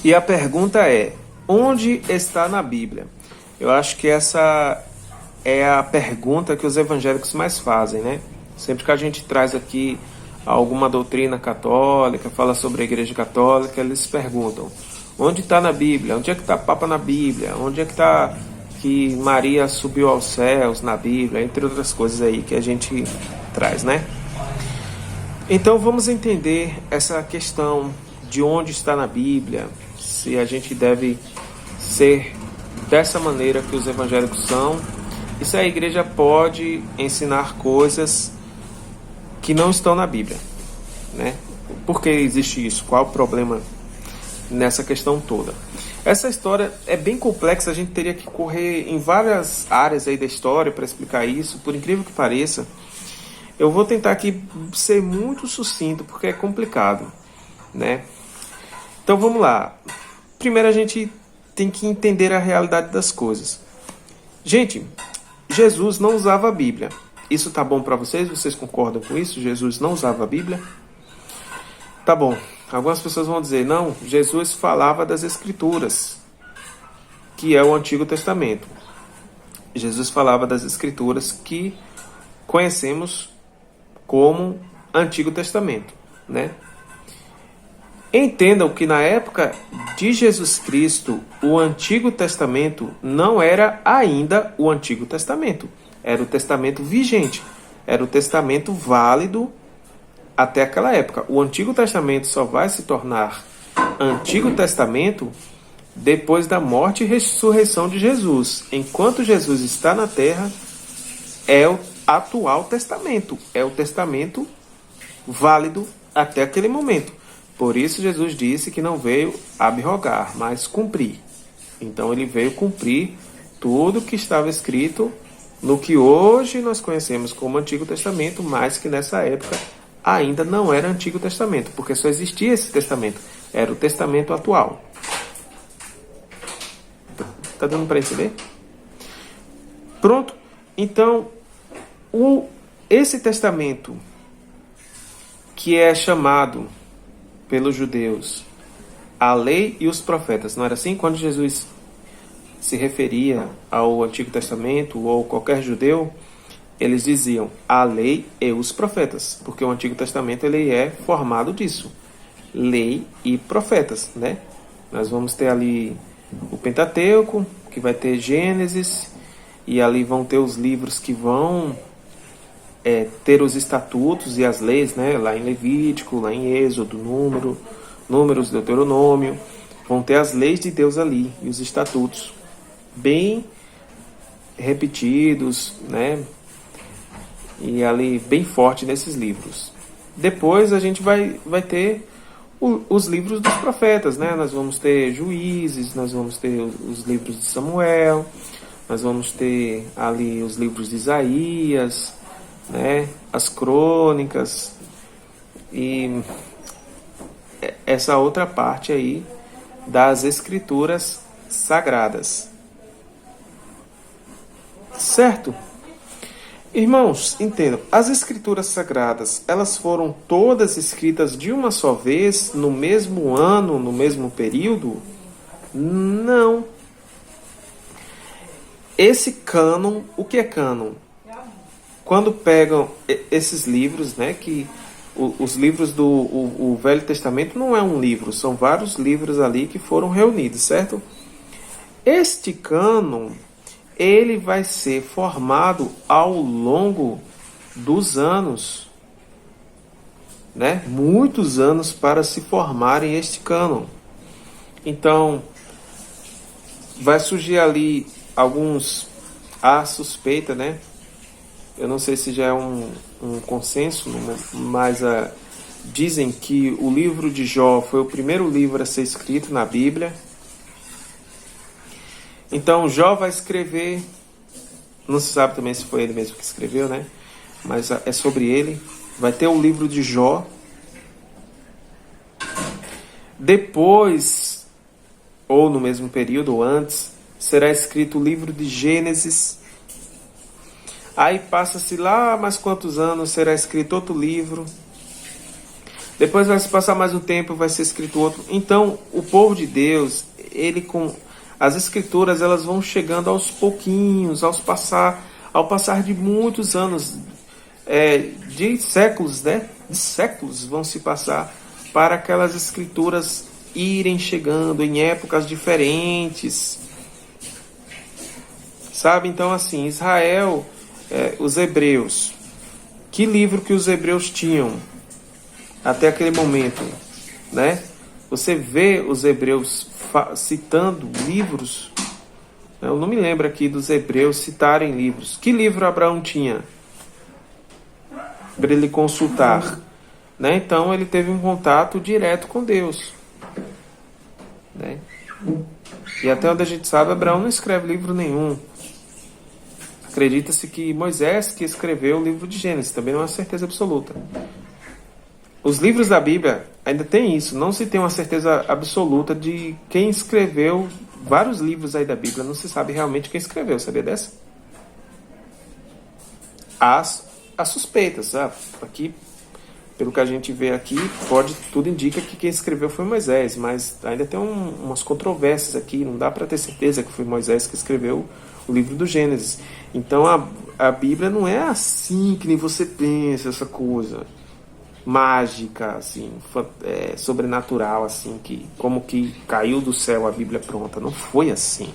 E a pergunta é: onde está na Bíblia? Eu acho que essa é a pergunta que os evangélicos mais fazem, né? Sempre que a gente traz aqui alguma doutrina católica, fala sobre a Igreja Católica, eles perguntam: onde está na Bíblia? Onde é que está Papa na Bíblia? Onde é que está que Maria subiu aos céus na Bíblia? Entre outras coisas aí que a gente traz, né? Então vamos entender essa questão de onde está na Bíblia, se a gente deve ser dessa maneira que os evangélicos são, e se a igreja pode ensinar coisas que não estão na Bíblia, né? Por que existe isso? Qual o problema nessa questão toda? Essa história é bem complexa, a gente teria que correr em várias áreas aí da história para explicar isso, por incrível que pareça. Eu vou tentar aqui ser muito sucinto, porque é complicado, né? Então vamos lá. Primeiro a gente tem que entender a realidade das coisas. Gente, Jesus não usava a Bíblia. Isso tá bom para vocês? Vocês concordam com isso? Jesus não usava a Bíblia? Tá bom. Algumas pessoas vão dizer: não, Jesus falava das Escrituras, que é o Antigo Testamento. Jesus falava das Escrituras que conhecemos como Antigo Testamento, né? Entendam que na época de Jesus Cristo, o Antigo Testamento não era ainda o Antigo Testamento. Era o Testamento vigente. Era o Testamento válido até aquela época. O Antigo Testamento só vai se tornar Antigo Testamento depois da morte e ressurreição de Jesus. Enquanto Jesus está na terra, é o atual testamento. É o testamento válido até aquele momento. Por isso Jesus disse que não veio abrogar, mas cumprir. Então ele veio cumprir tudo que estava escrito no que hoje nós conhecemos como Antigo Testamento, mas que nessa época ainda não era Antigo Testamento, porque só existia esse testamento. Era o testamento atual. Tá dando para entender? Pronto. Então, esse testamento que é chamado pelos judeus a lei e os profetas, não era assim? Quando Jesus se referia ao Antigo Testamento ou qualquer judeu, eles diziam a lei e os profetas, porque o Antigo Testamento ele é formado disso, lei e profetas, né? Nós vamos ter ali o Pentateuco, que vai ter Gênesis, e ali vão ter os livros que vão ter os estatutos e as leis, né? Lá em Levítico, lá em Êxodo, Números, Deuteronômio, vão ter as leis de Deus ali e os estatutos bem repetidos, né? E ali bem forte nesses livros. Depois a gente vai ter os livros dos profetas, né? Nós vamos ter Juízes, nós vamos ter os livros de Samuel, nós vamos ter ali os livros de Isaías, né? As crônicas e essa outra parte aí das escrituras sagradas. Certo? Irmãos, entendam, as escrituras sagradas, elas foram todas escritas de uma só vez, no mesmo ano, no mesmo período? Não. Esse cânon, o que é cânon? Quando pegam esses livros, né, que os livros do o Velho Testamento não é um livro, são vários livros ali que foram reunidos, certo? Este cânon, ele vai ser formado ao longo dos anos, né? Muitos anos para se formarem este cânon. Então, vai surgir ali a suspeita, né? Eu não sei se já é um consenso, mas dizem que o livro de Jó foi o primeiro livro a ser escrito na Bíblia. Então Jó vai escrever, não se sabe também se foi ele mesmo que escreveu, né? Mas é sobre ele. Vai ter o livro de Jó. Depois, ou no mesmo período, ou antes, será escrito o livro de Gênesis. Aí passa-se lá mais quantos anos, será escrito outro livro. Depois vai se passar mais um tempo, vai ser escrito outro. Então, o povo de Deus, ele com as escrituras, elas vão chegando aos pouquinhos, ao passar de muitos anos, de séculos, né? De séculos vão se passar para aquelas escrituras irem chegando em épocas diferentes. Sabe? Então, assim, Israel, os hebreus, que livro que os hebreus tinham até aquele momento, né? Você vê os hebreus citando livros. Eu não me lembro aqui dos hebreus citarem livros. Que livro Abraão tinha para ele consultar? Né? Então ele teve um contato direto com Deus. Né? E até onde a gente sabe, Abraão não escreve livro nenhum. Acredita-se que Moisés que escreveu o livro de Gênesis, também não é uma certeza absoluta. Os livros da Bíblia ainda tem isso, não se tem uma certeza absoluta de quem escreveu vários livros aí da Bíblia, não se sabe realmente quem escreveu, sabia dessa? Há suspeitas, sabe? Aqui, pelo que a gente vê aqui, tudo indica que quem escreveu foi Moisés, mas ainda tem umas controvérsias aqui, não dá para ter certeza que foi Moisés que escreveu o livro do Gênesis. Então a Bíblia não é assim que nem você pensa, essa coisa mágica, assim, sobrenatural, assim, que como que caiu do céu a Bíblia pronta. Não foi assim.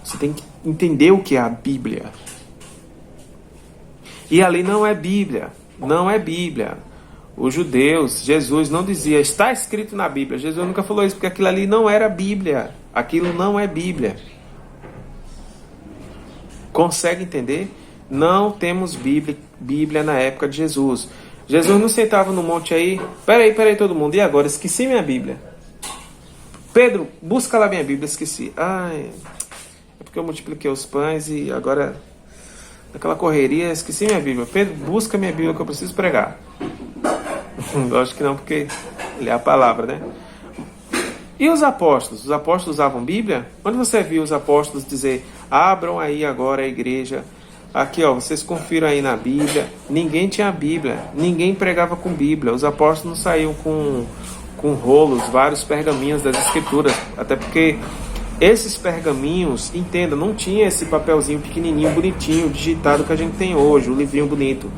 Você tem que entender o que é a Bíblia. E ali não é Bíblia. Não é Bíblia. Os judeus, Jesus não dizia, está escrito na Bíblia. Jesus nunca falou isso, porque aquilo ali não era Bíblia. Aquilo não é Bíblia. Consegue entender? Não temos Bíblia na época de Jesus. Jesus não sentava no monte aí. Peraí todo mundo. E agora? Esqueci minha Bíblia. Pedro, busca lá minha Bíblia. Esqueci. É porque eu multipliquei os pães e agora, naquela correria, esqueci minha Bíblia. Pedro, busca minha Bíblia que eu preciso pregar. Lógico que não, porque ele é a palavra, né? E os apóstolos? Os apóstolos usavam Bíblia? Onde você viu os apóstolos dizer, abram aí agora a igreja? Aqui, ó, vocês confiram aí na Bíblia. Ninguém tinha Bíblia, ninguém pregava com Bíblia. Os apóstolos não saíam com rolos, vários pergaminhos das Escrituras. Até porque esses pergaminhos, entenda, não tinha esse papelzinho pequenininho, bonitinho, digitado que a gente tem hoje, o livrinho bonito.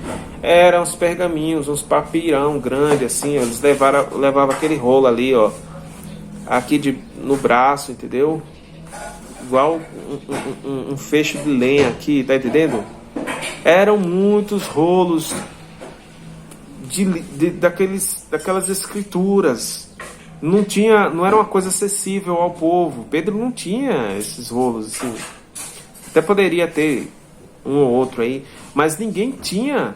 Eram os pergaminhos, uns papirão grande assim, ó, eles levavam aquele rolo ali, ó, aqui no braço, entendeu? Igual um fecho de lenha aqui, tá entendendo? Eram muitos rolos daquelas escrituras. Não era uma coisa acessível ao povo. Pedro não tinha esses rolos assim. Até poderia ter um ou outro aí, mas ninguém tinha.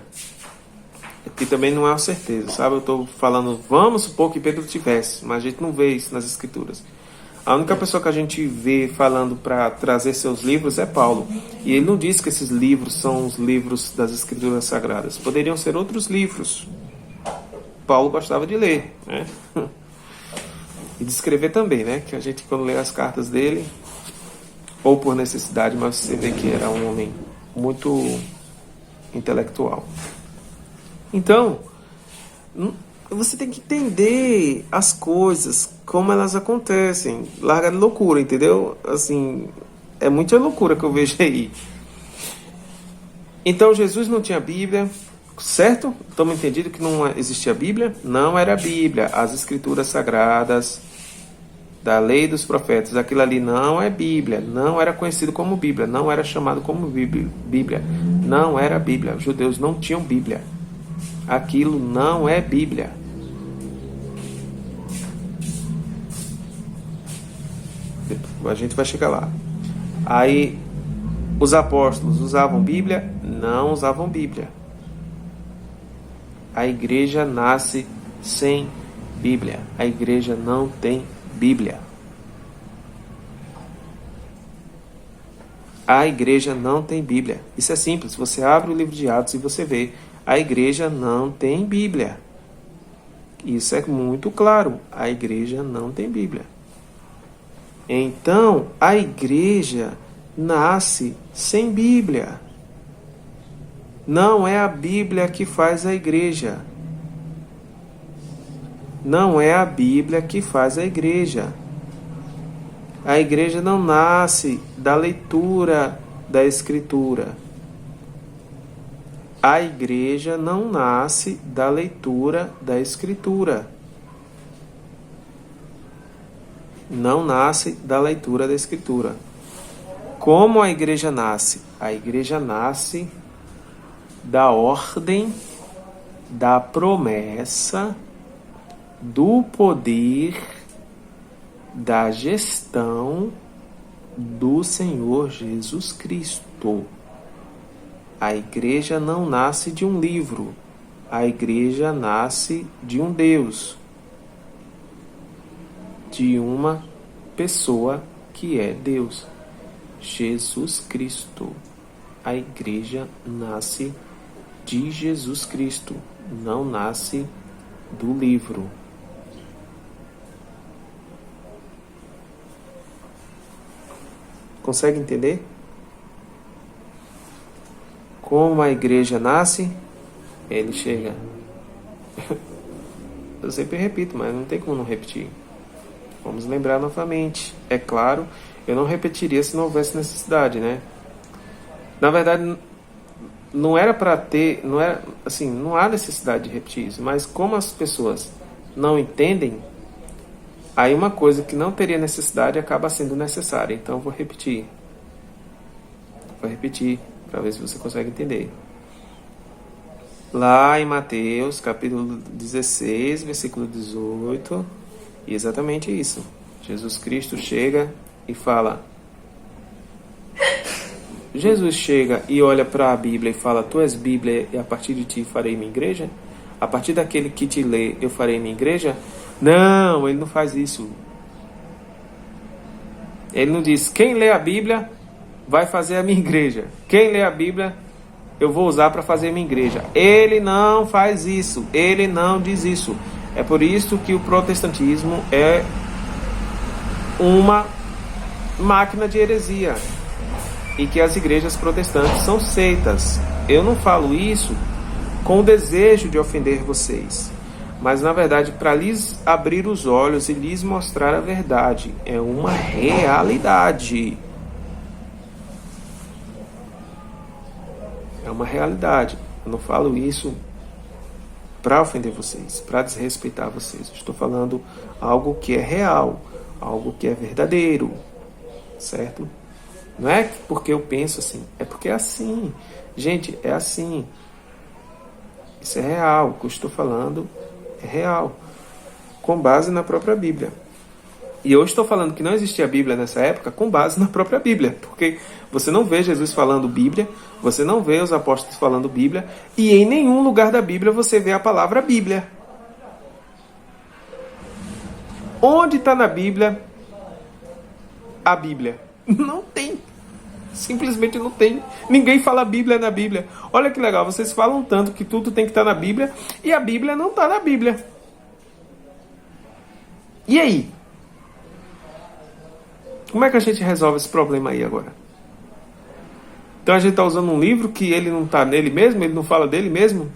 Aqui também não é uma certeza, sabe? Eu estou falando, vamos supor que Pedro tivesse, mas a gente não vê isso nas escrituras. A única pessoa que a gente vê falando para trazer seus livros é Paulo. E ele não diz que esses livros são os livros das Escrituras Sagradas. Poderiam ser outros livros. Paulo gostava de ler, né? E de escrever também, né? Que a gente, quando lê as cartas dele, ou por necessidade, mas você vê que era um homem muito intelectual. Então, você tem que entender as coisas, como elas acontecem. Larga de loucura, entendeu? Assim, é muita loucura que eu vejo aí. Então, Jesus não tinha Bíblia, certo? Estamos entendidos que não existia Bíblia? Não era Bíblia. As Escrituras Sagradas, da lei dos profetas, aquilo ali não é Bíblia. Não era conhecido como Bíblia. Não era chamado como Bíblia. Não era Bíblia. Os judeus não tinham Bíblia. Aquilo não é Bíblia. A gente vai chegar lá. Aí, os apóstolos usavam Bíblia? Não usavam Bíblia. A igreja nasce sem Bíblia. A igreja não tem Bíblia. A igreja não tem Bíblia. Isso é simples. Você abre o livro de Atos e você vê. A igreja não tem Bíblia. Isso é muito claro. A igreja não tem Bíblia. Então, a igreja nasce sem Bíblia. Não é a Bíblia que faz a igreja. Não é a Bíblia que faz a igreja. A igreja não nasce da leitura da Escritura. A igreja não nasce da leitura da Escritura. Não nasce da leitura da Escritura. Como a igreja nasce? A igreja nasce da ordem, da promessa, do poder, da gestão do Senhor Jesus Cristo. A igreja não nasce de um livro. A igreja nasce de um Deus, de uma pessoa que é Deus, Jesus Cristo. A igreja nasce de Jesus Cristo, não nasce do livro. Consegue entender? Como a igreja nasce, ele chega. Eu sempre repito, mas não tem como não repetir. Vamos lembrar novamente. É claro, eu não repetiria se não houvesse necessidade, né? Na verdade, não era para ter, não era assim, não há necessidade de repetir isso, mas como as pessoas não entendem, aí uma coisa que não teria necessidade acaba sendo necessária. Então eu vou repetir. Vou repetir para ver se você consegue entender. Lá em Mateus, capítulo 16, versículo 18, e exatamente isso. Jesus Cristo chega e fala. Jesus chega e olha para a Bíblia e fala: Tu és Bíblia e a partir de ti farei minha igreja? A partir daquele que te lê eu farei minha igreja? Não, ele não faz isso. Ele não diz: quem lê a Bíblia vai fazer a minha igreja. Quem lê a Bíblia eu vou usar para fazer a minha igreja. Ele não faz isso. Ele não diz isso. É por isso que o protestantismo é uma máquina de heresia e que as igrejas protestantes são seitas. Eu não falo isso com o desejo de ofender vocês, mas na verdade para lhes abrir os olhos e lhes mostrar a verdade. É uma realidade. É uma realidade. Eu não falo isso para ofender vocês, para desrespeitar vocês. Eu estou falando algo que é real, algo que é verdadeiro, certo? Não é porque eu penso assim, é porque é assim. Gente, é assim. Isso é real, o que eu estou falando é real, com base na própria Bíblia. E eu estou falando que não existia Bíblia nessa época com base na própria Bíblia, porque você não vê Jesus falando Bíblia, você não vê os apóstolos falando Bíblia, e em nenhum lugar da Bíblia você vê a palavra Bíblia. Onde está na Bíblia a Bíblia? Não tem. Simplesmente não tem. Ninguém fala Bíblia na Bíblia. Olha que legal, vocês falam tanto que tudo tem que estar na Bíblia e a Bíblia não está na Bíblia. E aí? Como é que a gente resolve esse problema aí agora? Então a gente está usando um livro que ele não está nele mesmo, ele não fala dele mesmo?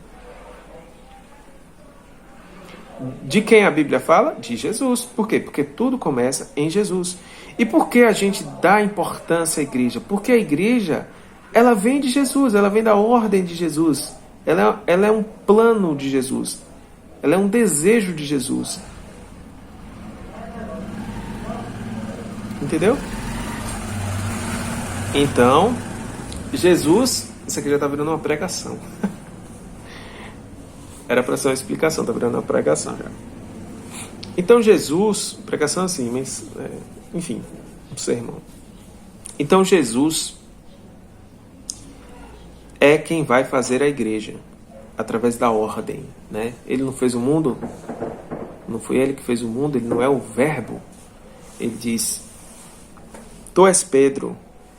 De quem a Bíblia fala? De Jesus. Por quê? Porque tudo começa em Jesus. E por que a gente dá importância à igreja? Porque a igreja, ela vem de Jesus, ela vem da ordem de Jesus. Ela é um plano de Jesus. Ela é um desejo de Jesus. Entendeu? Então, Jesus... Isso aqui já está virando uma pregação. Era para ser uma explicação, está virando uma pregação já. Então Jesus... Pregação assim, mas... enfim, um sermão. Então Jesus é quem vai fazer a igreja através da ordem, né? Ele não fez o mundo, não foi ele que fez o mundo, ele não é o verbo. Ele diz: Tu és Pedro,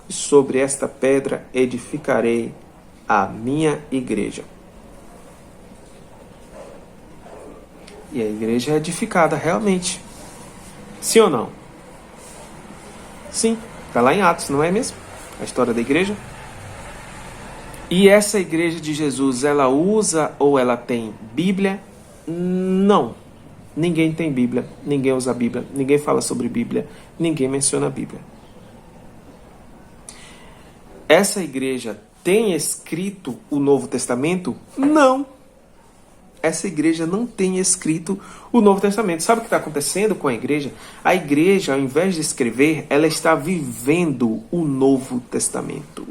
e sobre esta pedra edificarei a minha igreja. E a igreja é edificada realmente. Sim ou não? Sim, está lá em Atos, não é mesmo? A história da igreja. E essa igreja de Jesus, ela usa ou ela tem Bíblia? Não. Ninguém tem Bíblia, ninguém usa a Bíblia, ninguém fala sobre Bíblia, ninguém menciona a Bíblia. Essa igreja tem escrito o Novo Testamento? Não. Essa igreja não tem escrito o Novo Testamento. Sabe o que está acontecendo com a igreja? A igreja, ao invés de escrever, ela está vivendo o Novo Testamento.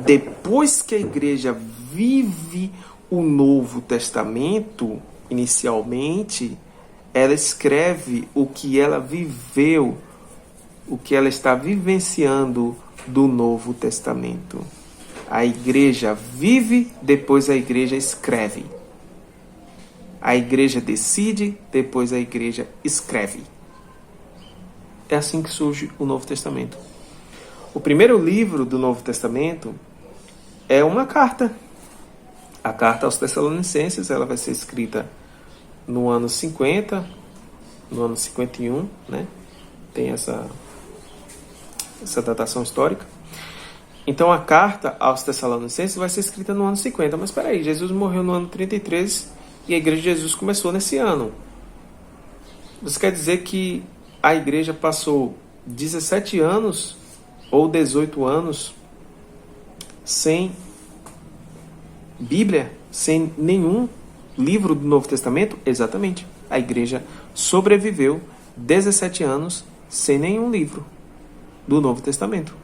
Depois que a igreja vive o Novo Testamento, inicialmente, ela escreve o que ela viveu, o que ela está vivenciando do Novo Testamento. A igreja vive, depois a igreja escreve. A igreja decide, depois a igreja escreve. É assim que surge o Novo Testamento. O primeiro livro do Novo Testamento é uma carta. A carta aos Tessalonicenses, ela vai ser escrita no ano 50, no ano 51, né? Tem essa datação histórica. Então a carta aos Tessalonicenses vai ser escrita no ano 50. Mas espera aí, Jesus morreu no ano 33 e a igreja de Jesus começou nesse ano. Isso quer dizer que a igreja passou 17 anos ou 18 anos sem Bíblia, sem nenhum livro do Novo Testamento? Exatamente. A igreja sobreviveu 17 anos sem nenhum livro do Novo Testamento.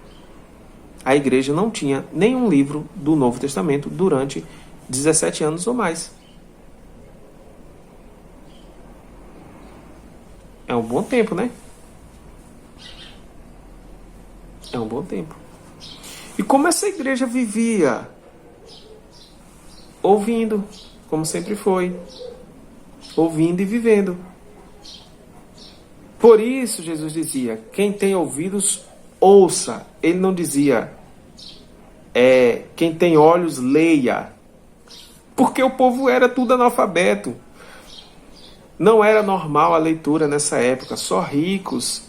A igreja não tinha nenhum livro do Novo Testamento durante 17 anos ou mais. É um bom tempo, né? É um bom tempo. E como essa igreja vivia? Ouvindo, como sempre foi. Ouvindo e vivendo. Por isso Jesus dizia, quem tem ouvidos, ouça. Ele não dizia, quem tem olhos, leia. Porque o povo era tudo analfabeto. Não era normal a leitura nessa época. Só ricos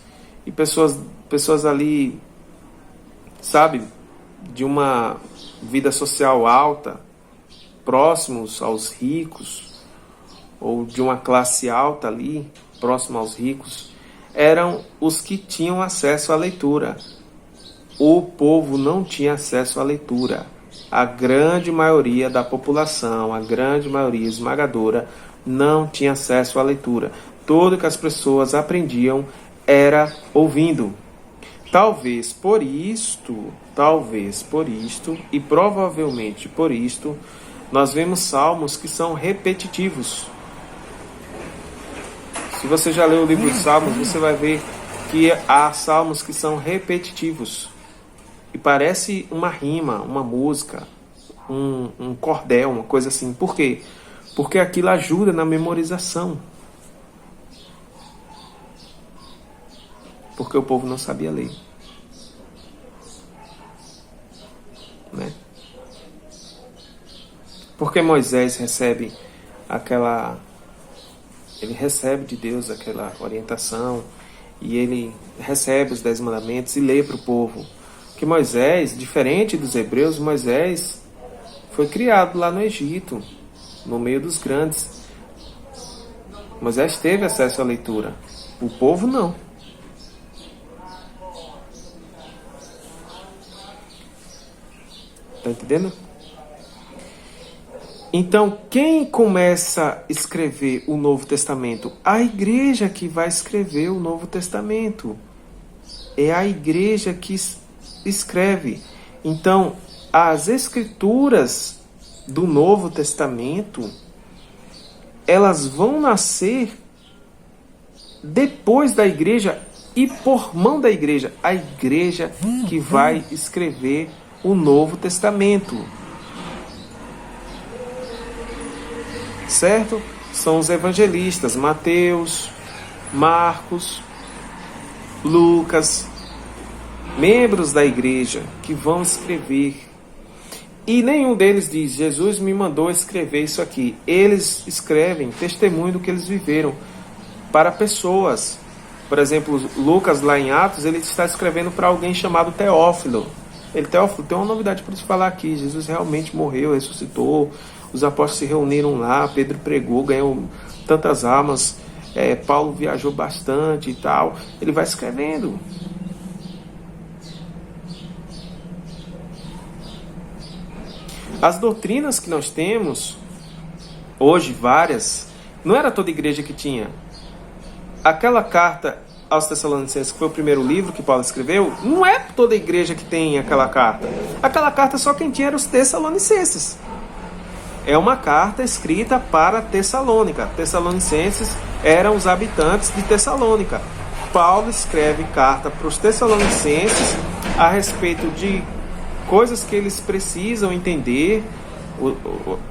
e pessoas ali, sabe, de uma vida social alta, próximos aos ricos, ou de uma classe alta ali, próximo aos ricos, eram os que tinham acesso à leitura. O povo não tinha acesso à leitura. A grande maioria da população, a grande maioria esmagadora, não tinha acesso à leitura. Tudo que as pessoas aprendiam era ouvindo. Talvez por isto, e provavelmente por isto, nós vemos salmos que são repetitivos. Se você já leu o livro de Salmos, você vai ver que há salmos que são repetitivos. E parece uma rima, uma música, um cordel, uma coisa assim. Por quê? Porque aquilo ajuda na memorização. Porque o povo não sabia ler. Né? Porque Moisés recebe ele recebe de Deus aquela orientação e ele recebe os 10 mandamentos e lê para o povo. Que Moisés, diferente dos hebreus, Moisés foi criado lá no Egito, no meio dos grandes. Moisés teve acesso à leitura. O povo não. Está entendendo? Então, quem começa a escrever o Novo Testamento? A igreja que vai escrever o Novo Testamento. É a igreja que escreve. Então, as escrituras do Novo Testamento, elas vão nascer depois da igreja e por mão da igreja. A igreja que vai escrever o Novo Testamento. Certo? São os evangelistas Mateus, Marcos, Lucas, membros da igreja que vão escrever. E nenhum deles diz, Jesus me mandou escrever isso aqui. Eles escrevem testemunho do que eles viveram para pessoas. Por exemplo, Lucas lá em Atos, ele está escrevendo para alguém chamado Teófilo. Ele, Teófilo, tem uma novidade para te falar aqui. Jesus realmente morreu, ressuscitou. Os apóstolos se reuniram lá. Pedro pregou, ganhou tantas almas. Paulo viajou bastante e tal. Ele vai escrevendo. As doutrinas que nós temos, hoje várias, não era toda igreja que tinha. Aquela carta aos Tessalonicenses, que foi o primeiro livro que Paulo escreveu, não é toda igreja que tem aquela carta. Aquela carta só quem tinha era os Tessalonicenses. É uma carta escrita para Tessalônica. Tessalonicenses eram os habitantes de Tessalônica. Paulo escreve carta para os Tessalonicenses a respeito de coisas que eles precisam entender.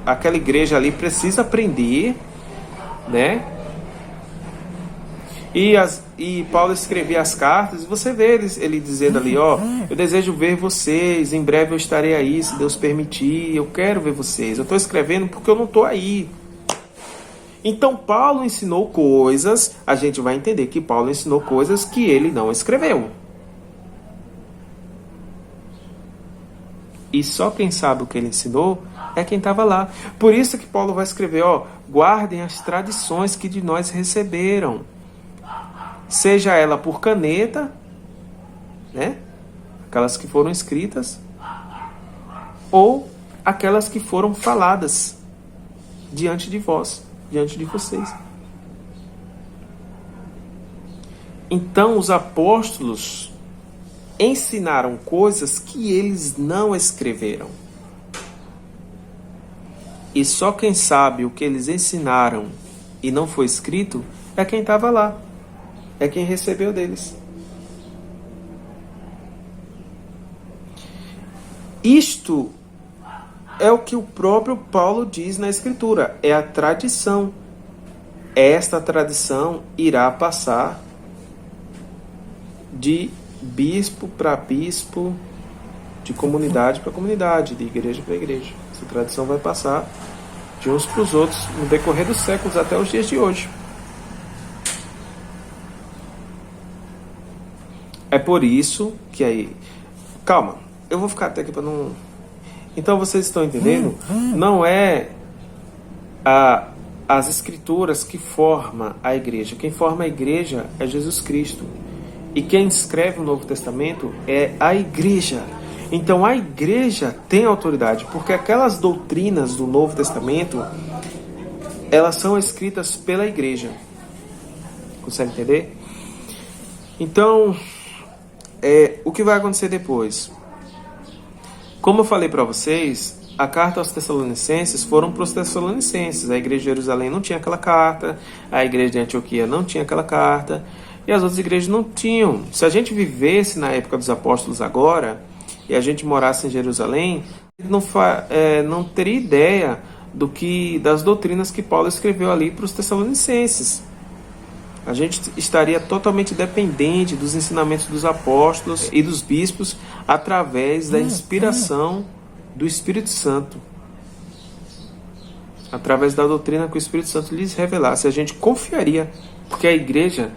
Aquela igreja ali precisa aprender, né? E Paulo escrevia as cartas, e você vê ele dizendo ali, eu desejo ver vocês, em breve eu estarei aí, se Deus permitir, eu quero ver vocês, eu estou escrevendo porque eu não estou aí. Então Paulo ensinou coisas, a gente vai entender que Paulo ensinou coisas que ele não escreveu. E só quem sabe o que ele ensinou é quem estava lá. Por isso que Paulo vai escrever, guardem as tradições que de nós receberam. Seja ela por caneta, né? Aquelas que foram escritas, ou aquelas que foram faladas diante de vós, diante de vocês. Então os apóstolos ensinaram coisas que eles não escreveram. E só quem sabe o que eles ensinaram e não foi escrito é quem estava lá. É quem recebeu deles. Isto é o que o próprio Paulo diz na Escritura. É a tradição. Esta tradição irá passar de bispo para bispo, de comunidade para comunidade, de igreja para igreja. Essa tradição vai passar de uns para os outros no decorrer dos séculos até os dias de hoje. É por isso que aí... Calma, eu vou ficar até aqui para não... Então vocês estão entendendo? Não é as escrituras que formam a igreja. Quem forma a igreja é Jesus Cristo. E quem escreve o Novo Testamento é a igreja. Então a igreja tem autoridade, porque aquelas doutrinas do Novo Testamento, elas são escritas pela igreja. Consegue entender? Então... o que vai acontecer depois? Como eu falei para vocês, a carta aos Tessalonicenses foram para os Tessalonicenses. A igreja de Jerusalém não tinha aquela carta, a igreja de Antioquia não tinha aquela carta, e as outras igrejas não tinham. Se a gente vivesse na época dos apóstolos agora, e a gente morasse em Jerusalém, não teria ideia das doutrinas que Paulo escreveu ali para os Tessalonicenses. A gente estaria totalmente dependente dos ensinamentos dos apóstolos e dos bispos através da inspiração do Espírito Santo. Através da doutrina que o Espírito Santo lhes revelasse. A gente confiaria, porque a igreja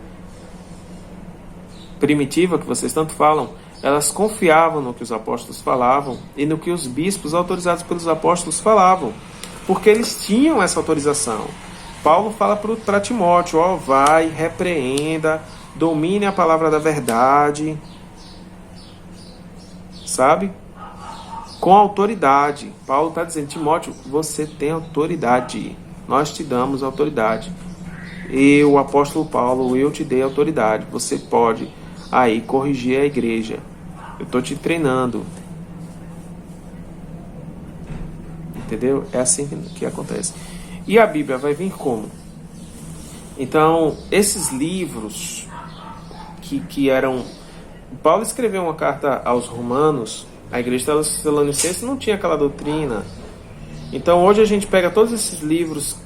primitiva, que vocês tanto falam, elas confiavam no que os apóstolos falavam e no que os bispos autorizados pelos apóstolos falavam, porque eles tinham essa autorização. Paulo fala para Timóteo, vai, repreenda, domine a palavra da verdade, sabe? Com autoridade. Paulo está dizendo, Timóteo, você tem autoridade, nós te damos autoridade. O apóstolo Paulo, eu te dei autoridade, você pode aí corrigir a igreja, eu estou te treinando. Entendeu? É assim que acontece. E a Bíblia vai vir como? Então, esses livros que eram... Paulo escreveu uma carta aos Romanos, a igreja de Tessalonicenses não tinha aquela doutrina. Então, hoje a gente pega todos esses livros,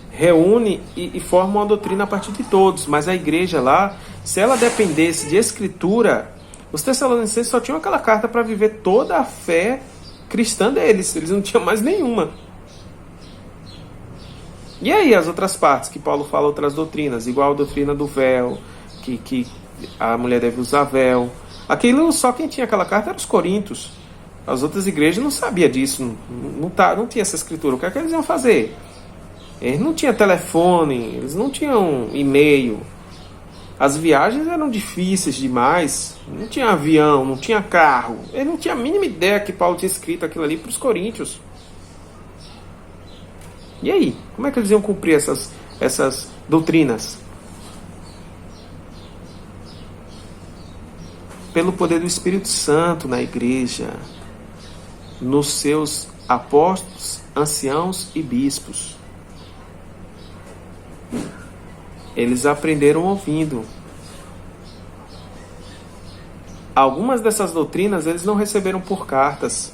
reúne e forma uma doutrina a partir de todos. Mas a igreja lá, se ela dependesse de escritura, os Tessalonicenses só tinham aquela carta para viver toda a fé cristã deles. Eles não tinham mais nenhuma. E aí as outras partes que Paulo fala, outras doutrinas, igual a doutrina do véu, que a mulher deve usar véu, Aquilo, só quem tinha aquela carta eram os coríntios. As outras igrejas não sabiam disso, não tinha essa escritura. O que é que eles iam fazer? Eles não tinham telefone, eles não tinham e-mail. As viagens eram difíceis demais. Não tinha avião, não tinha carro. Eles não tinham a mínima ideia que Paulo tinha escrito aquilo ali para os coríntios. E aí? Como é que eles iam cumprir essas doutrinas? Pelo poder do Espírito Santo na igreja, nos seus apóstolos, anciãos e bispos. Eles aprenderam ouvindo. Algumas dessas doutrinas eles não receberam por cartas,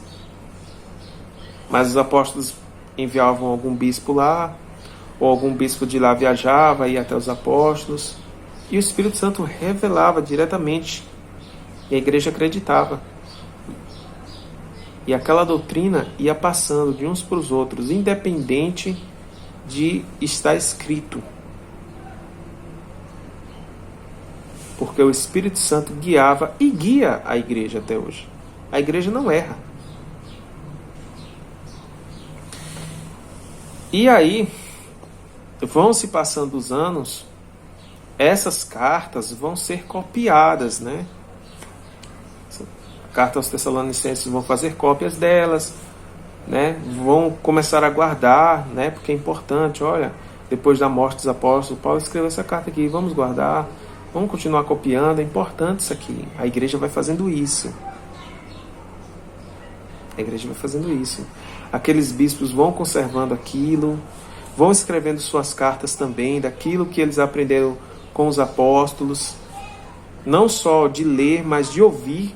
mas os apóstolos enviavam algum bispo lá, ou algum bispo de lá viajava, ia até os apóstolos, e o Espírito Santo revelava diretamente, e a igreja acreditava. E aquela doutrina ia passando de uns para os outros, independente de estar escrito. Porque o Espírito Santo guiava e guia a igreja até hoje. A igreja não erra. E aí, vão se passando os anos, essas cartas vão ser copiadas, né? A carta aos Tessalonicenses vão fazer cópias delas, né? Vão começar a guardar, né? Porque é importante, olha, depois da morte dos apóstolos, Paulo escreveu essa carta aqui, vamos guardar, vamos continuar copiando, é importante isso aqui. A igreja vai fazendo isso. A igreja vai fazendo isso. Aqueles bispos vão conservando aquilo, vão escrevendo suas cartas também, daquilo que eles aprenderam com os apóstolos, não só de ler, mas de ouvir,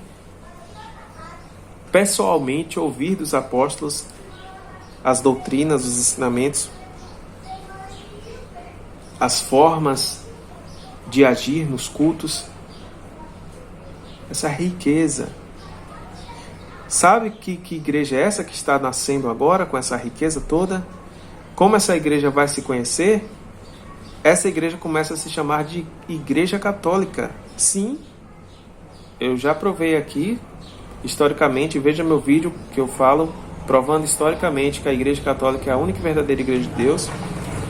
pessoalmente ouvir dos apóstolos as doutrinas, os ensinamentos, as formas de agir nos cultos, essa riqueza. Sabe que igreja é essa que está nascendo agora com essa riqueza toda? Como essa igreja vai se conhecer? Essa igreja começa a se chamar de Igreja Católica. Sim, eu já provei aqui, historicamente, veja meu vídeo que eu falo, provando historicamente que a Igreja Católica é a única e verdadeira igreja de Deus,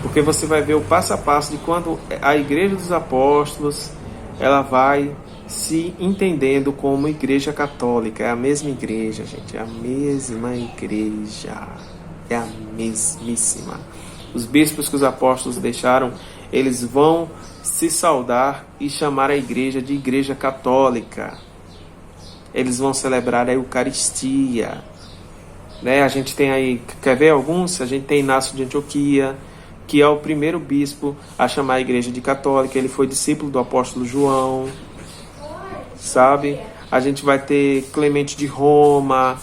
porque você vai ver o passo a passo de quando a Igreja dos Apóstolos, ela vai se entendendo como Igreja Católica. É a mesma igreja, gente, é a mesma igreja, é a mesmíssima. Os bispos que os apóstolos deixaram, eles vão se saudar e chamar a igreja de Igreja Católica. Eles vão celebrar a Eucaristia, né? A gente tem aí, quer ver alguns? A gente tem Inácio de Antioquia, que é o primeiro bispo a chamar a igreja de católica. Ele foi discípulo do apóstolo João, sabe? A gente vai ter Clemente de Roma,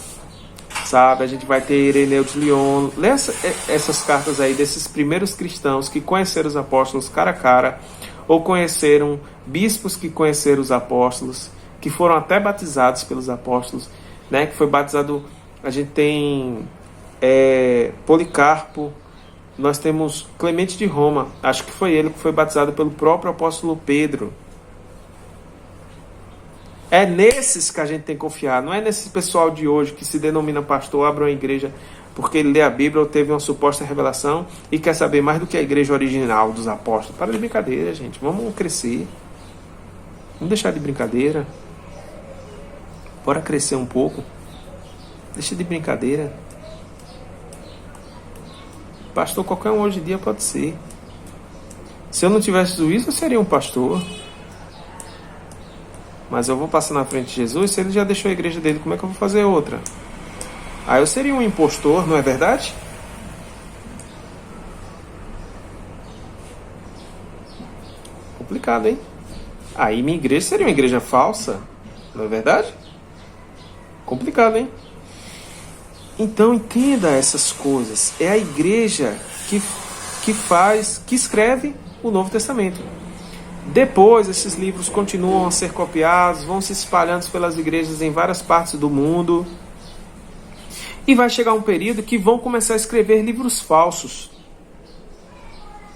sabe? A gente vai ter Ireneu de Lyon. Lê essas cartas aí desses primeiros cristãos que conheceram os apóstolos cara a cara, ou conheceram bispos que conheceram os apóstolos, que foram até batizados pelos apóstolos, né? Que foi batizado. A gente tem Policarpo, nós temos Clemente de Roma, acho que foi ele que foi batizado pelo próprio apóstolo Pedro. É nesses que a gente tem que confiar, não é nesse pessoal de hoje que se denomina pastor, abre uma igreja porque ele lê a Bíblia ou teve uma suposta revelação e quer saber mais do que a igreja original dos apóstolos. Para de brincadeira, gente, vamos crescer, vamos deixar de brincadeira, bora crescer um pouco, deixa de brincadeira. Pastor qualquer um hoje em dia pode ser. Se eu não tivesse juízo, eu seria um pastor. Mas eu vou passar na frente de Jesus, se ele já deixou a igreja dele, como é que eu vou fazer outra? Aí eu seria um impostor, não é verdade? Complicado, hein? Aí minha igreja seria uma igreja falsa, não é verdade? Complicado, hein? Então entenda essas coisas. É a igreja que escreve o Novo Testamento. Depois esses livros continuam a ser copiados, vão se espalhando pelas igrejas em várias partes do mundo. E vai chegar um período que vão começar a escrever livros falsos.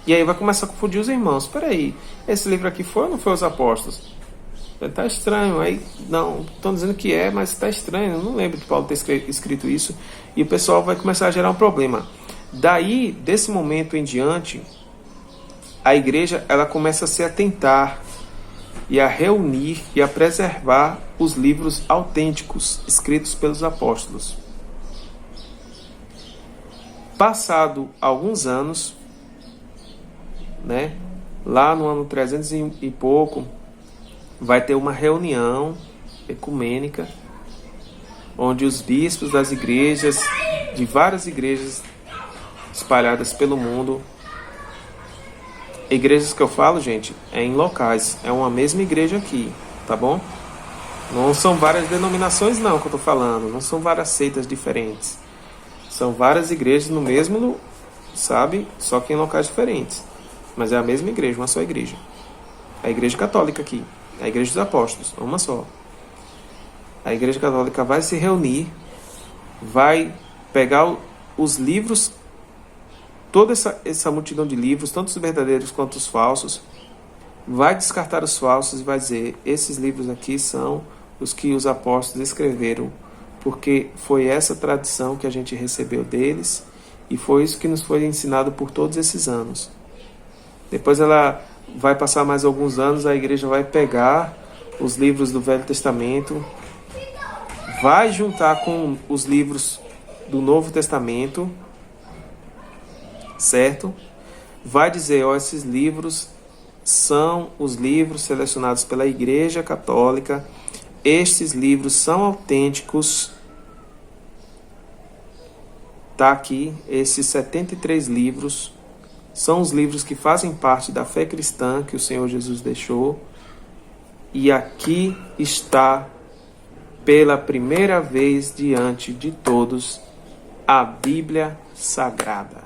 E aí vai começar a confundir os irmãos. Espera aí, esse livro aqui foi ou não foi os apóstolos? Está estranho. Aí, não, estão dizendo que é, mas está estranho. Eu não lembro de Paulo ter escrito isso. E o pessoal vai começar a gerar um problema. Daí, desse momento em diante, a igreja ela começa a se atentar e a reunir e a preservar os livros autênticos escritos pelos apóstolos. Passado alguns anos, né, lá no ano 300 e pouco, vai ter uma reunião ecumênica, onde os bispos das igrejas, de várias igrejas espalhadas pelo mundo, igrejas que eu falo, gente, é em locais, é uma mesma igreja aqui, tá bom? Não são várias denominações não que eu tô falando, não são várias seitas diferentes. São várias igrejas no mesmo, sabe? Só que em locais diferentes. Mas é a mesma igreja, uma só igreja. A igreja católica aqui, a igreja dos apóstolos, uma só. A igreja católica vai se reunir, vai pegar os livros, toda essa multidão de livros, tanto os verdadeiros quanto os falsos, vai descartar os falsos e vai dizer, esses livros aqui são os que os apóstolos escreveram, porque foi essa tradição que a gente recebeu deles e foi isso que nos foi ensinado por todos esses anos. Depois ela vai passar mais alguns anos, a igreja vai pegar os livros do Velho Testamento, vai juntar com os livros do Novo Testamento, certo? Vai dizer, ó, esses livros são os livros selecionados pela Igreja Católica, estes livros são autênticos. Está aqui, esses 73 livros são os livros que fazem parte da fé cristã que o Senhor Jesus deixou. E aqui está, pela primeira vez diante de todos, a Bíblia Sagrada.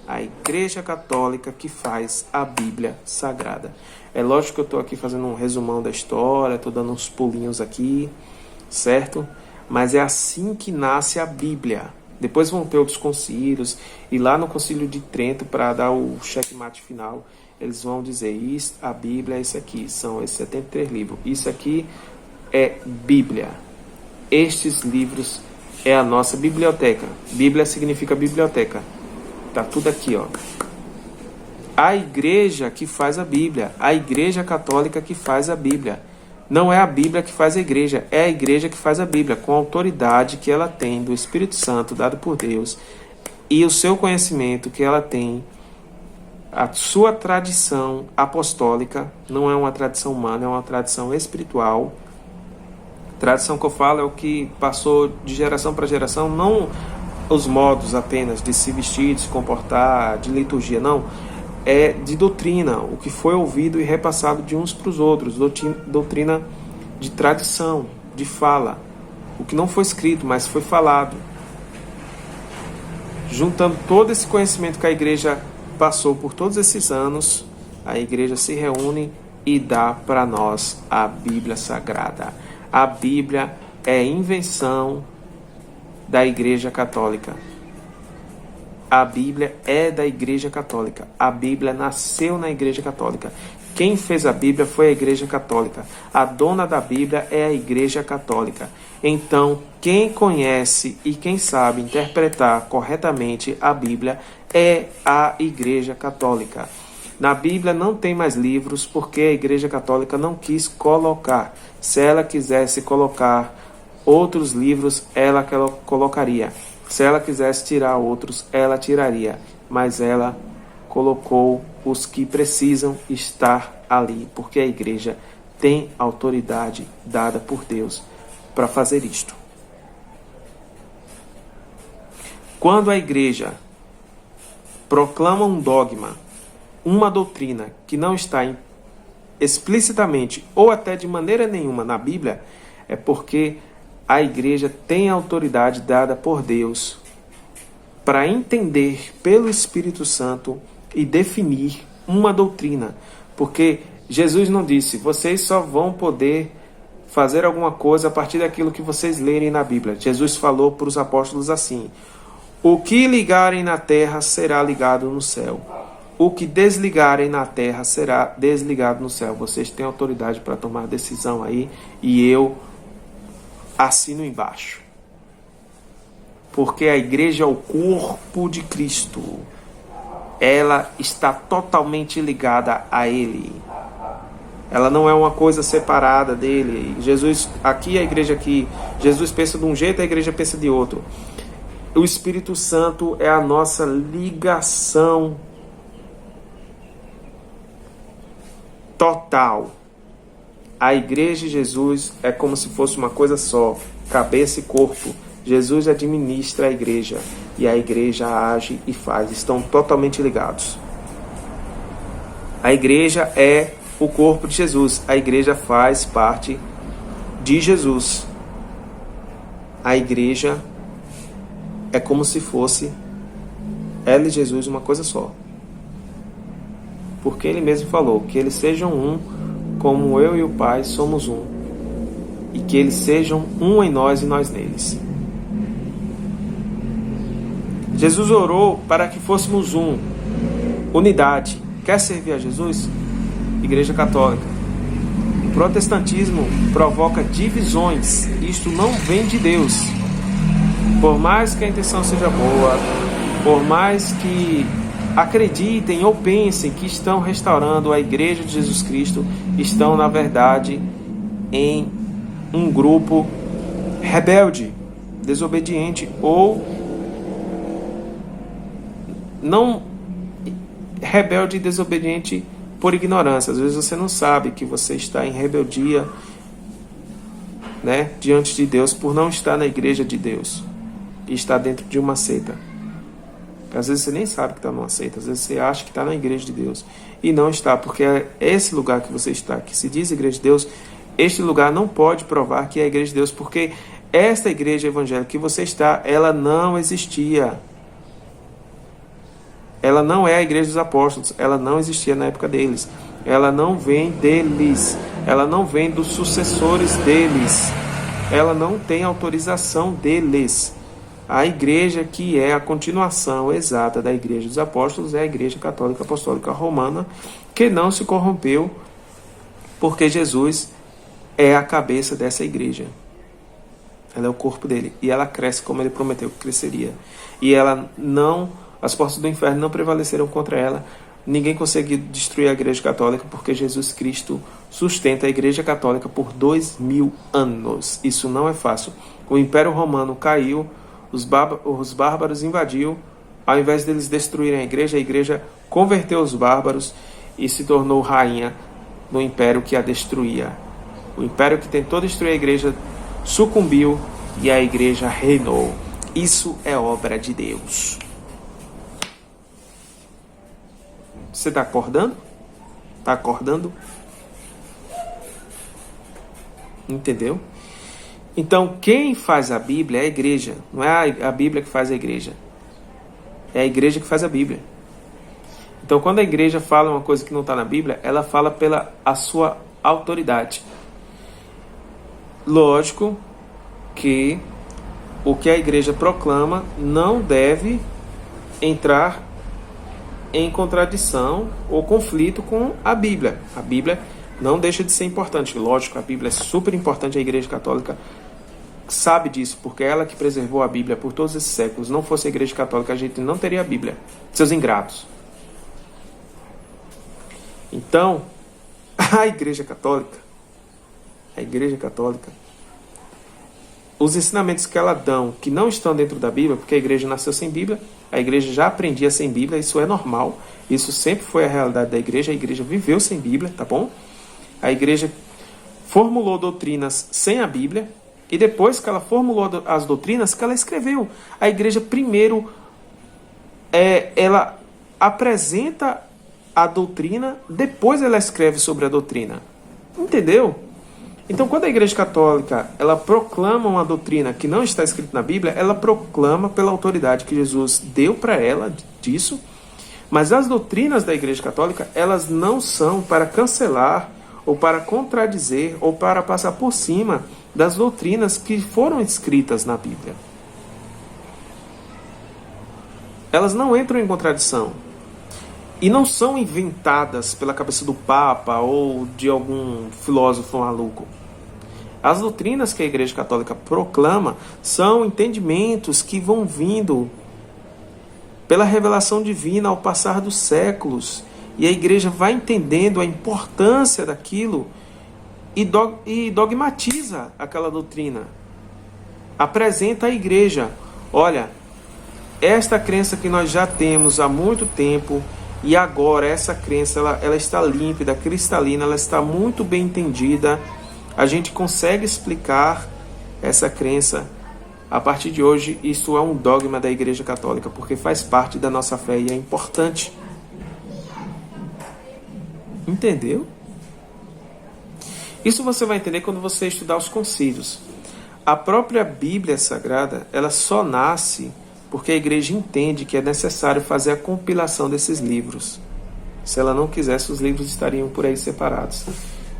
A Igreja Católica que faz a Bíblia Sagrada. É lógico que eu estou aqui fazendo um resumão da história, estou dando uns pulinhos aqui, certo? Mas é assim que nasce a Bíblia. Depois vão ter outros concílios, e lá no concílio de Trento, para dar o checkmate final, eles vão dizer, isso, a Bíblia é isso aqui, são esses 73 livros. Isso aqui é Bíblia. Estes livros é a nossa biblioteca. Bíblia significa biblioteca. Tá tudo aqui, ó. A igreja que faz a Bíblia, a Igreja Católica que faz a Bíblia. Não é a Bíblia que faz a igreja, é a igreja que faz a Bíblia, com a autoridade que ela tem do Espírito Santo, dado por Deus, e o seu conhecimento que ela tem, a sua tradição apostólica, não é uma tradição humana, é uma tradição espiritual. Tradição que eu falo é o que passou de geração para geração, não os modos apenas de se vestir, de se comportar, de liturgia, não. É de doutrina, o que foi ouvido e repassado de uns para os outros, doutrina de tradição, de fala, o que não foi escrito, mas foi falado. Juntando todo esse conhecimento que a igreja passou por todos esses anos, a igreja se reúne e dá para nós a Bíblia Sagrada. A Bíblia é invenção da Igreja Católica. A Bíblia é da Igreja Católica. A Bíblia nasceu na Igreja Católica. Quem fez a Bíblia foi a Igreja Católica. A dona da Bíblia é a Igreja Católica. Então, quem conhece e quem sabe interpretar corretamente a Bíblia é a Igreja Católica. Na Bíblia não tem mais livros porque a Igreja Católica não quis colocar. Se ela quisesse colocar outros livros, ela colocaria. Se ela quisesse tirar outros, ela tiraria. Mas ela colocou os que precisam estar ali, porque a igreja tem autoridade dada por Deus para fazer isto. Quando a igreja proclama um dogma, uma doutrina que não está explicitamente ou até de maneira nenhuma na Bíblia, é porque a igreja tem autoridade dada por Deus para entender pelo Espírito Santo e definir uma doutrina. Porque Jesus não disse, vocês só vão poder fazer alguma coisa a partir daquilo que vocês lerem na Bíblia. Jesus falou para os apóstolos assim, o que ligarem na terra será ligado no céu. o que desligarem na terra será desligado no céu. Vocês têm autoridade para tomar a decisão aí, e eu assino embaixo. Porque a igreja é o corpo de Cristo. Ela está totalmente ligada a Ele. Ela não é uma coisa separada dele. Jesus aqui, a igreja aqui. Jesus pensa de um jeito, a igreja pensa de outro. O Espírito Santo é a nossa ligação total. A igreja e Jesus é como se fosse uma coisa só, cabeça e corpo. Jesus administra a igreja e a igreja age e faz, estão totalmente ligados. A igreja é o corpo de Jesus, a igreja faz parte de Jesus. A igreja é como se fosse ela e Jesus uma coisa só. Porque ele mesmo falou que eles sejam um, como eu e o Pai somos um. E que eles sejam um em nós e nós neles. Jesus orou para que fôssemos um. Unidade. Quer servir a Jesus? Igreja Católica. O protestantismo provoca divisões. Isto não vem de Deus. Por mais que a intenção seja boa, por mais que acreditem ou pensem que estão restaurando a Igreja de Jesus Cristo, estão, na verdade, em um grupo rebelde, desobediente ou não rebelde e desobediente por ignorância. Às vezes você não sabe que você está em rebeldia, né, diante de Deus por não estar na Igreja de Deus e estar dentro de uma seita. Às vezes você nem sabe que está numa seita, às vezes você acha que está na Igreja de Deus e não está, porque é esse lugar que você está, que se diz Igreja de Deus, este lugar não pode provar que é a Igreja de Deus, porque esta igreja evangélica que você está, ela não existia. Ela não é a Igreja dos Apóstolos, ela não existia na época deles, ela não vem deles, ela não vem dos sucessores deles, ela não tem autorização deles. A igreja que é a continuação exata da Igreja dos Apóstolos é a Igreja Católica Apostólica Romana, que não se corrompeu, porque Jesus é a cabeça dessa igreja. Ela é o corpo dele, e ela cresce como ele prometeu que cresceria. E ela não, as portas do inferno não prevaleceram contra ela. Ninguém conseguiu destruir a Igreja Católica, porque Jesus Cristo sustenta a Igreja Católica por 2000 anos. Isso não é fácil. O Império Romano caiu, os bárbaros invadiu, ao invés deles destruírem a igreja converteu os bárbaros e se tornou rainha do império que a destruía. O império que tentou destruir a igreja sucumbiu e a igreja reinou. Isso é obra de Deus. Você está acordando? Está acordando? Entendeu? Então, quem faz a Bíblia é a igreja. Não é a Bíblia que faz a igreja. É a igreja que faz a Bíblia. Então, quando a igreja fala uma coisa que não está na Bíblia, ela fala pela a sua autoridade. Lógico que o que a igreja proclama não deve entrar em contradição ou conflito com a Bíblia. A Bíblia não deixa de ser importante. Lógico, a Bíblia é super importante, a Igreja Católica sabe disso, porque é ela que preservou a Bíblia por todos esses séculos. Se não fosse a Igreja Católica, a gente não teria a Bíblia. Seus ingratos. Então, a Igreja Católica, os ensinamentos que ela dão, que não estão dentro da Bíblia, porque a igreja nasceu sem Bíblia, a igreja já aprendia sem Bíblia, isso é normal, isso sempre foi a realidade da igreja, a igreja viveu sem Bíblia, tá bom? A igreja formulou doutrinas sem a Bíblia, e depois que ela formulou as doutrinas, que ela escreveu. A igreja primeiro, ela apresenta a doutrina, depois ela escreve sobre a doutrina. Entendeu? Então, quando a Igreja Católica ela proclama uma doutrina que não está escrita na Bíblia, ela proclama pela autoridade que Jesus deu para ela disso, mas as doutrinas da Igreja Católica, elas não são para cancelar, ou para contradizer, ou para passar por cima das doutrinas que foram escritas na Bíblia. Elas não entram em contradição. E não são inventadas pela cabeça do Papa ou de algum filósofo maluco. As doutrinas que a Igreja Católica proclama são entendimentos que vão vindo pela revelação divina ao passar dos séculos. E a Igreja vai entendendo a importância daquilo e dogmatiza aquela doutrina. Apresenta à Igreja: olha, esta crença que nós já temos há muito tempo, e agora essa crença ela está límpida, cristalina, ela está muito bem entendida. A gente consegue explicar essa crença. A partir de hoje, isso é um dogma da Igreja Católica, porque faz parte da nossa fé e é importante. Entendeu? Isso você vai entender quando você estudar os concílios. A própria Bíblia Sagrada, ela só nasce porque a Igreja entende que é necessário fazer a compilação desses livros. Se ela não quisesse, os livros estariam por aí separados.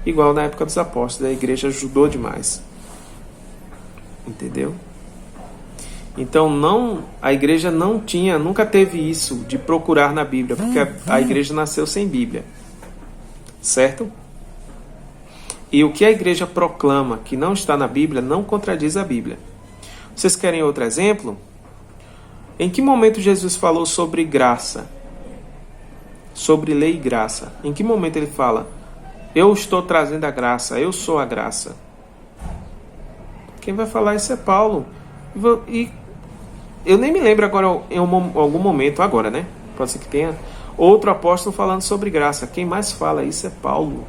Igual na época dos apóstolos, a Igreja ajudou demais. Entendeu? Então a Igreja nunca teve isso de procurar na Bíblia, porque a Igreja nasceu sem Bíblia. Certo? E o que a Igreja proclama que não está na Bíblia não contradiz a Bíblia. Vocês querem outro exemplo? Em que momento Jesus falou sobre graça? Sobre lei e graça? Em que momento ele fala: eu estou trazendo a graça, eu sou a graça? Quem vai falar isso é Paulo. E eu nem me lembro agora, em algum momento, agora, né? Pode ser que tenha outro apóstolo falando sobre graça. Quem mais fala isso é Paulo.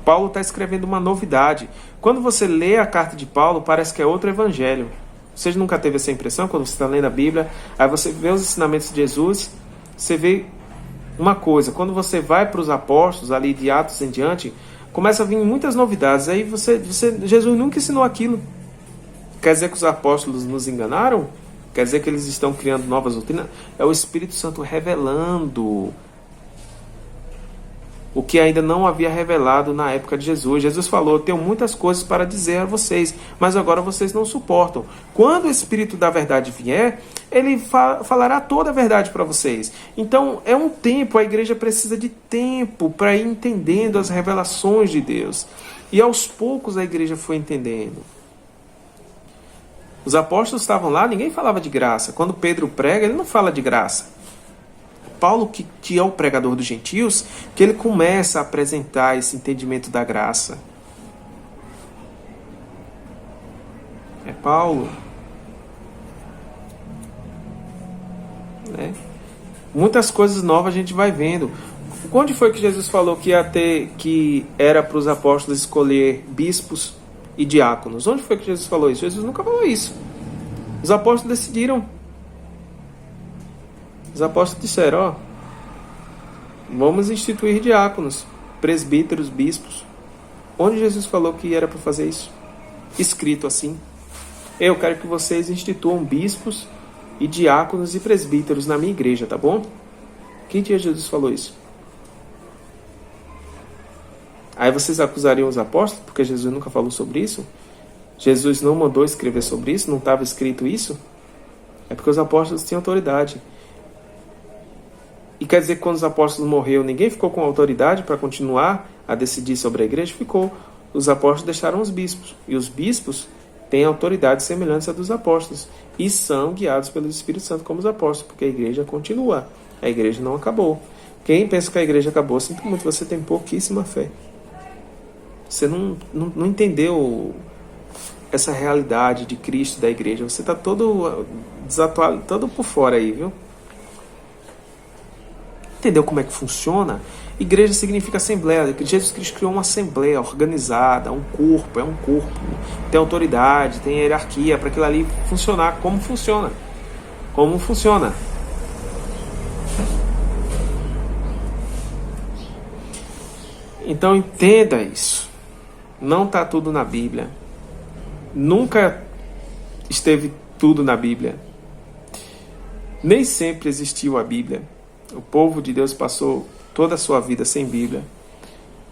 Paulo está escrevendo uma novidade. Quando você lê a carta de Paulo, parece que é outro evangelho. Você nunca teve essa impressão quando você está lendo a Bíblia? Aí você vê os ensinamentos de Jesus, você vê uma coisa. Quando você vai para os apóstolos, ali de Atos em diante, começa a vir muitas novidades. Aí Jesus nunca ensinou aquilo. Quer dizer que os apóstolos nos enganaram? Quer dizer que eles estão criando novas doutrinas? É o Espírito Santo revelando o que ainda não havia revelado na época de Jesus. Jesus falou: eu tenho muitas coisas para dizer a vocês, mas agora vocês não suportam. Quando o Espírito da verdade vier, ele falará toda a verdade para vocês. Então é um tempo, a igreja precisa de tempo para ir entendendo as revelações de Deus. E aos poucos a igreja foi entendendo. Os apóstolos estavam lá, ninguém falava de graça. Quando Pedro prega, ele não fala de graça. Paulo, que é o pregador dos gentios, que ele começa a apresentar esse entendimento da graça. É Paulo. Né? Muitas coisas novas a gente vai vendo. Onde foi que Jesus falou que era para os apóstolos escolher bispos e diáconos? Onde foi que Jesus falou isso? Jesus nunca falou isso. Os apóstolos decidiram. Os apóstolos disseram: vamos instituir diáconos, presbíteros, bispos. Onde Jesus falou que era para fazer isso? Escrito assim: eu quero que vocês instituam bispos e diáconos e presbíteros na minha igreja, tá bom? Que dia Jesus falou isso? Aí vocês acusariam os apóstolos porque Jesus nunca falou sobre isso? Jesus não mandou escrever sobre isso? Não estava escrito isso? É porque os apóstolos tinham autoridade. E quer dizer que quando os apóstolos morreram, ninguém ficou com autoridade para continuar a decidir sobre a igreja? Ficou. Os apóstolos deixaram os bispos. E os bispos têm autoridade semelhante à dos apóstolos. E são guiados pelo Espírito Santo como os apóstolos, porque a igreja continua. A igreja não acabou. Quem pensa que a igreja acabou, sinto muito, você tem pouquíssima fé. Você não entendeu essa realidade de Cristo, da igreja. Você está todo desatualizado, todo por fora aí, viu? Entendeu como é que funciona? Igreja significa assembleia. Jesus Cristo criou uma assembleia organizada, um corpo, é um corpo. Tem autoridade, tem hierarquia para aquilo ali funcionar. Como funciona? Como funciona? Então entenda isso. Não está tudo na Bíblia. Nunca esteve tudo na Bíblia. Nem sempre existiu a Bíblia. O povo de Deus passou toda a sua vida sem Bíblia.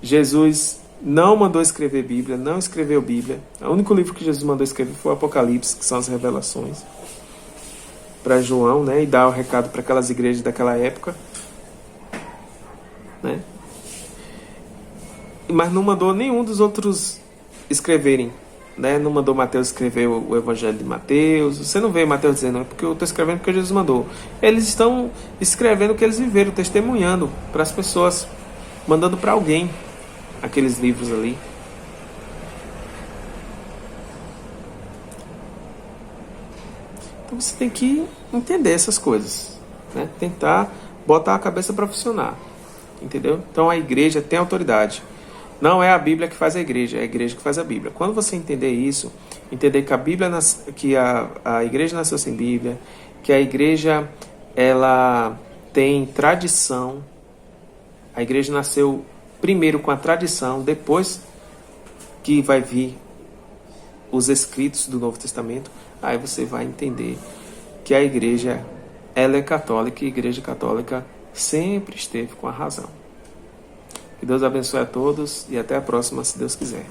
Jesus não mandou escrever Bíblia, não escreveu Bíblia. O único livro que Jesus mandou escrever foi o Apocalipse, que são as revelações. para João, né, e dar o recado para aquelas igrejas daquela época, né? Mas não mandou nenhum dos outros escreverem, né? Não mandou Mateus escrever o Evangelho de Mateus. Você não vê Mateus dizendo, é porque eu estou escrevendo porque Jesus mandou. Eles estão escrevendo o que eles viveram, testemunhando para as pessoas, mandando para alguém aqueles livros ali. Então você tem que entender essas coisas, né? Tentar botar a cabeça para funcionar, entendeu? Então a igreja tem autoridade. Não é a Bíblia que faz a igreja, é a igreja que faz a Bíblia. Quando você entender isso, entender que a Bíblia, que a igreja nasceu sem Bíblia, que a igreja ela tem tradição, a igreja nasceu primeiro com a tradição, depois que vai vir os escritos do Novo Testamento, aí você vai entender que a igreja ela é católica e a igreja católica sempre esteve com a razão. Que Deus abençoe a todos e até a próxima, se Deus quiser.